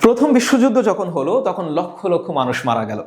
প্রথম বিশ্বযুদ্ধ যখন হলো তখন লক্ষ লক্ষ মানুষ মারা গেল,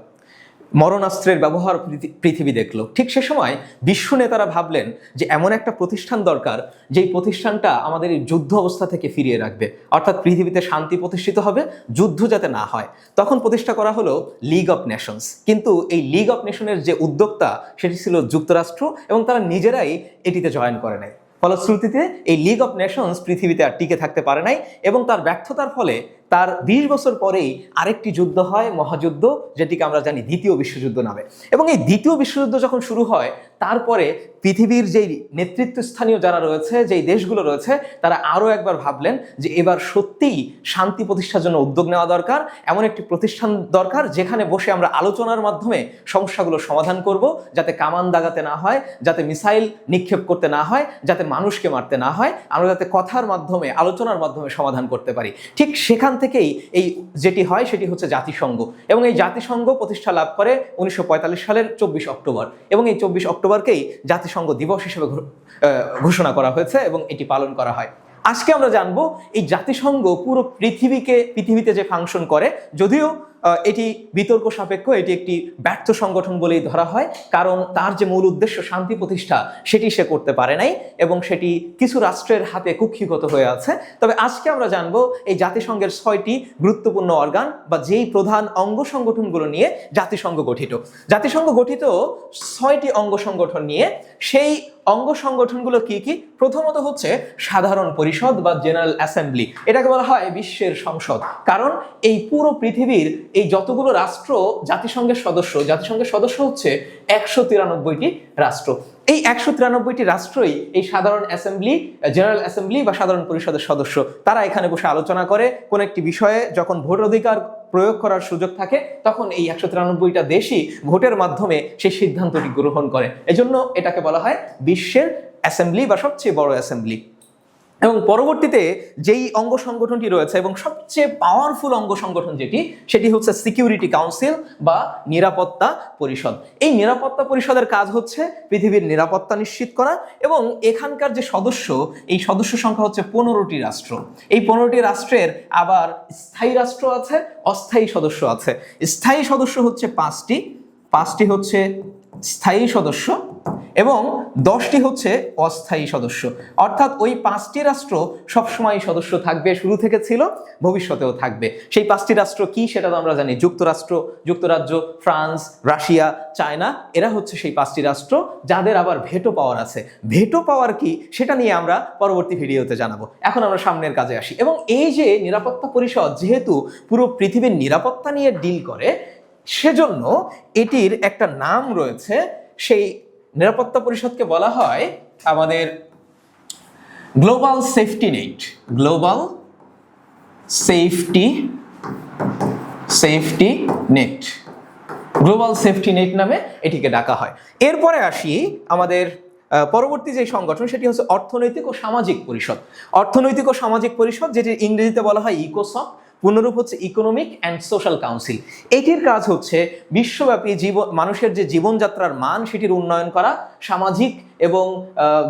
মরণাস্ত্রের ব্যবহার পৃথিবী দেখলো। ঠিক সে সময় বিশ্ব নেতারা ভাবলেন যে এমন একটা প্রতিষ্ঠান দরকার যেই প্রতিষ্ঠানটা আমাদের এই যুদ্ধ অবস্থা থেকে ফিরিয়ে রাখবে, অর্থাৎ পৃথিবীতে শান্তি প্রতিষ্ঠিত হবে, যুদ্ধ যাতে না হয়। তখন প্রতিষ্ঠা করা হলো লিগ অফ নেশনস। কিন্তু এই লিগ অফ নেশনের যে উদ্যোক্তা সেটি ছিল যুক্তরাষ্ট্র, এবং তারা নিজেরাই এটিতে জয়েন করে নেয়। ফলশ্রুতিতে এই লিগ অফ নেশনস পৃথিবীতে আর টিকে থাকতে পারে নাই, এবং তার ব্যর্থতার ফলে তার 20 বছর পরেই আরেকটি যুদ্ধ হয়, মহাযুদ্ধ, যেটিকে আমরা জানি দ্বিতীয় বিশ্বযুদ্ধ নামে। এবং এই দ্বিতীয় বিশ্বযুদ্ধ যখন শুরু হয়, তারপরে পৃথিবীর যেই নেতৃত্বস্থানীয় যারা রয়েছে, যেই দেশগুলো রয়েছে, তারা আরও একবার ভাবলেন যে এবার সত্যিই শান্তি প্রতিষ্ঠার জন্য উদ্যোগ নেওয়া দরকার। এমন একটি প্রতিষ্ঠান দরকার যেখানে বসে আমরা আলোচনার মাধ্যমে সমস্যাগুলো সমাধান করব, যাতে কামান দাগাতে না হয়, যাতে মিসাইল নিক্ষেপ করতে না হয়, যাতে মানুষকে মারতে না হয়, আমরা যাতে কথার মাধ্যমে, আলোচনার মাধ্যমে সমাধান করতে পারি। ঠিক সেখান থেকেই এই যেটি হয় সেটি হচ্ছে জাতিসংঘ। এবং এই জাতিসংঘ প্রতিষ্ঠা লাভ করে 1945 সালের 24 অক্টোবর, এবং এই 24 অক্টোবরকেই জাতিসংঘ দিবস হিসেবে ঘোষণা করা হয়েছে এবং এটি পালন করা হয়। আজকে আমরা জানবো এই জাতিসংঘ পুরো পৃথিবীতে যে ফাংশন করে, যদিও এটি বিতর্ক সাপেক্ষ, এটি একটি ব্যর্থ সংগঠন বলেই ধরা হয়, কারণ তার যে মূল উদ্দেশ্য শান্তি প্রতিষ্ঠা সেটি সে করতে পারে নাই, এবং সেটি কিছু রাষ্ট্রের হাতে কুক্ষিগত হয়ে আছে। তবে আজকে আমরা জানবো এই জাতিসংঘের 6টি গুরুত্বপূর্ণ অর্গান বা যেই প্রধান অঙ্গ সংগঠনগুলো নিয়ে জাতিসংঘ গঠিত। জাতিসংঘ গঠিত 6টি অঙ্গ সংগঠন নিয়ে। সেই অঙ্গ সংগঠনগুলো কি কি? প্রথমত হচ্ছে সাধারণ পরিষদ বা জেনারেল অ্যাসেম্বলি। এটাকে বলা হয় বিশ্বের সংসদ, কারণ এই পুরো পৃথিবীর এই যতগুলো রাষ্ট্র জাতিসংঘের সদস্য হচ্ছে 193টি রাষ্ট্র। এই 193টি রাষ্ট্রই এই সাধারণ অ্যাসেম্বলি, জেনারেল অ্যাসেম্বলি বা সাধারণ পরিষদের সদস্য। তারা এখানে বসে আলোচনা করে কোন একটি বিষয়ে। যখন ভোট অধিকার প্রয়োগ করার সুযোগ থাকে, তখন এই 193টা দেশই ভোটের মাধ্যমে সেই সিদ্ধান্তটি গ্রহণ করে। এজন্য এটাকে বলা হয় বিশ্বের অ্যাসেম্বলি বা সবচেয়ে বড় অ্যাসেম্বলি। এবং পরবর্তীতে যেই অঙ্গ সংগঠনটি রয়েছে এবং সবচেয়ে পাওয়ারফুল অঙ্গ সংগঠন সেটি হচ্ছে সিকিউরিটি কাউন্সিল বা নিরাপত্তা পরিষদ। এই নিরাপত্তা পরিষদের কাজ হচ্ছে পৃথিবীর নিরাপত্তা নিশ্চিত করা, এবং এখানকার যে সদস্য, এই সদস্য সংখ্যা হচ্ছে 15টি রাষ্ট্র। এই 15টি রাষ্ট্রের আবার স্থায়ী রাষ্ট্র আছে, অস্থায়ী সদস্য আছে। স্থায়ী সদস্য হচ্ছে 5টি হচ্ছে স্থায়ী সদস্য, এবং 10টি হচ্ছে অস্থায়ী সদস্য। অর্থাৎ ওই 5টি রাষ্ট্র সবসময় সদস্য থাকবে, শুরু থেকে ছিল, ভবিষ্যতেও থাকবে। সেই 5টি রাষ্ট্র কি সেটা তো আমরা জানি। যুক্তরাজ্য, ফ্রান্স, রাশিয়া, চায়না, এরা হচ্ছে সেই 5টি রাষ্ট্র যাদের আবার ভেটো পাওয়ার আছে। ভেটো পাওয়ার কি সেটা নিয়ে আমরা পরবর্তী ভিডিওতে জানাবো। এখন আমরা সামনের কাজে আসি। এবং এই যে নিরাপত্তা পরিষদ যেহেতু পুরো পৃথিবীর নিরাপত্তা নিয়ে ডিল করে, সেজন্য এটির একটা নাম রয়েছে। সেই নিরাপত্তা পরিষদকে বলা হয় আমাদের global safety net. Global safety net, global safety net নামে এটিকে ডাকা হয়। এরপরে আসি আমাদের পরবর্তী যে সংগঠন, সেটি হচ্ছে অর্থনৈতিক ও সামাজিক পরিষদ। অর্থনৈতিক ও সামাজিক পরিষদ, যেটি ইংরেজিতে বলা হয় ইকোসক, পুনরূপ হচ্ছে ইকোনমিক অ্যান্ড সোশ্যাল কাউন্সিল। এটির কাজ হচ্ছে বিশ্বব্যাপী মানুষের যে জীবনযাত্রার মান সেটির উন্নয়ন করা, সামাজিক এবং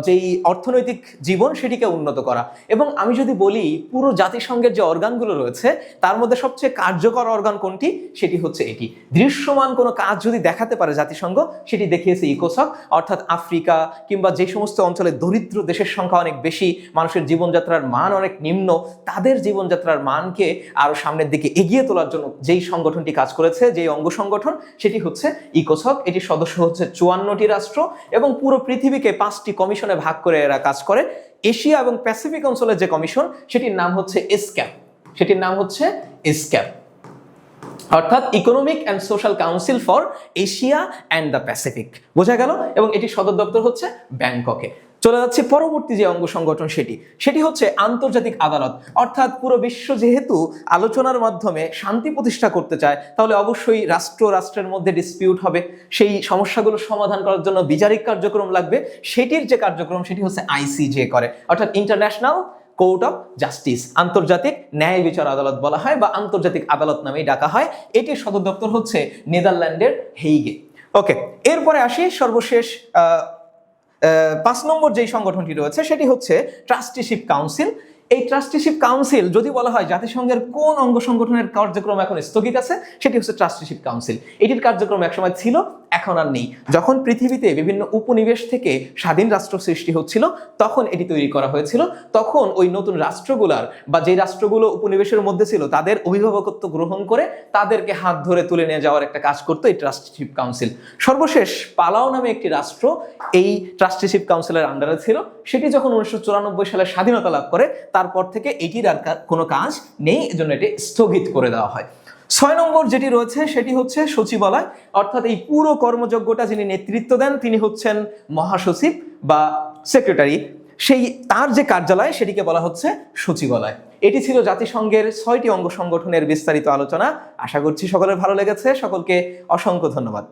যেই অর্থনৈতিক জীবন সেটিকে উন্নত করা। এবং আমি যদি বলি পুরো জাতিসংঘের যে অর্গানগুলো রয়েছে তার মধ্যে সবচেয়ে কার্যকর অর্গান কোনটি, সেটি হচ্ছে এটি। দৃশ্যমান কোনো কাজ যদি দেখাতে পারে জাতিসংঘ, সেটি দেখিয়েছে ইকোসক। অর্থাৎ আফ্রিকা কিংবা যে সমস্ত অঞ্চলে দরিদ্র দেশের সংখ্যা অনেক বেশি, মানুষের জীবনযাত্রার মান অনেক নিম্ন, তাদের জীবনযাত্রার মানকে আরো সামনের দিকে এগিয়ে তোলার জন্য যেই সংগঠনটি কাজ করেছে, যেই অঙ্গ সংগঠন, সেটি হচ্ছে ইকোসক। এটির সদস্য হচ্ছে 54টি রাষ্ট্র, এবং পুরো পৃথিবীকে 5টি কমিশনে ভাগ করে এরা কাজ করে। এশিয়া এবং প্যাসিফিক অঞ্চলের যে কমিশন, সেটির নাম হচ্ছে এসক্যাপ, অর্থাৎ economic and social council for Asia and the Pacific. বোঝা গেল? এবং এটির সদর দপ্তর হচ্ছে ব্যাংককে। চলে যাচ্ছে পরবর্তী যে অঙ্গ সংগঠন, সেটি হচ্ছে আন্তর্জাতিক আদালত। অর্থাৎ পুরো বিশ্ব যেহেতু আলোচনার মাধ্যমে শান্তি প্রতিষ্ঠা করতে চায়, তাহলে অবশ্যই রাষ্ট্রের মধ্যে ডিসপিউট হবে। সেই সমস্যাগুলো সমাধান করার জন্য বিচারিক কার্যক্রম লাগবে। সেটির যে কার্যক্রম সেটি হচ্ছে আইসিজে করে, অর্থাৎ ইন্টারন্যাশনাল কোর্ট অফ জাস্টিস। আন্তর্জাতিক ন্যায় বিচার আদালত বলা হয় বা আন্তর্জাতিক আদালত নামেই ডাকা হয়। এটির সদর দপ্তর হচ্ছে নেদারল্যান্ডের হেইগে। ওকে, এরপরে আসি সর্বশেষ 5 নম্বর যেই সংগঠনটি রয়েছে, সেটি হচ্ছে ট্রাস্টিশিপ কাউন্সিল। এই ট্রাস্টিশিপ কাউন্সিল যদি বলা হয় জাতিসংঘের কোন অঙ্গ সংগঠনের কার্যক্রম এখন স্থগিত আছে, সেটি হচ্ছে ট্রাস্টিশিপ কাউন্সিল। এটির কার্যক্রম একসময় ছিল, এখন আর নেই। যখন পৃথিবীতে বিভিন্ন উপনিবেশ থেকে স্বাধীন রাষ্ট্র সৃষ্টি হচ্ছিল, তখন এটি তৈরি করা হয়েছিল। তখন ওই নতুন রাষ্ট্রগুলার বা যে রাষ্ট্রগুলো উপনিবেশের মধ্যে ছিল তাদের অভিভাবকত্ব গ্রহণ করে তাদেরকে হাত ধরে তুলে নিয়ে যাওয়ার একটা কাজ করতো এই ট্রাস্টিশিপ কাউন্সিল। সর্বশেষ পালাও নামে একটি রাষ্ট্র এই ট্রাস্টিশিপ কাউন্সিলের আন্ডারে ছিল। সেটি যখন 1994 সালে স্বাধীনতা লাভ করে, তারপর থেকে এটির আর কোনো কাজ নেই, এজন্য এটি স্থগিত করে দেওয়া হয়। 6 নম্বর যেটি রয়েছে সেটি হচ্ছে সচিবালয়, অর্থাৎ এই পুরো কর্মযজ্ঞটা যিনি নেতৃত্ব দেন তিনি হচ্ছেন মহাসচিব বা সেক্রেটারি। তার যে কার্যালয় সেটিকে বলা হচ্ছে সচিবালয়। এটি ছিল জাতিসংঘের 6টি অঙ্গ সংগঠনের বিস্তারিত আলোচনা। আশা করছি সকলের ভালো লেগেছে। সকলকে অসংখ্য ধন্যবাদ।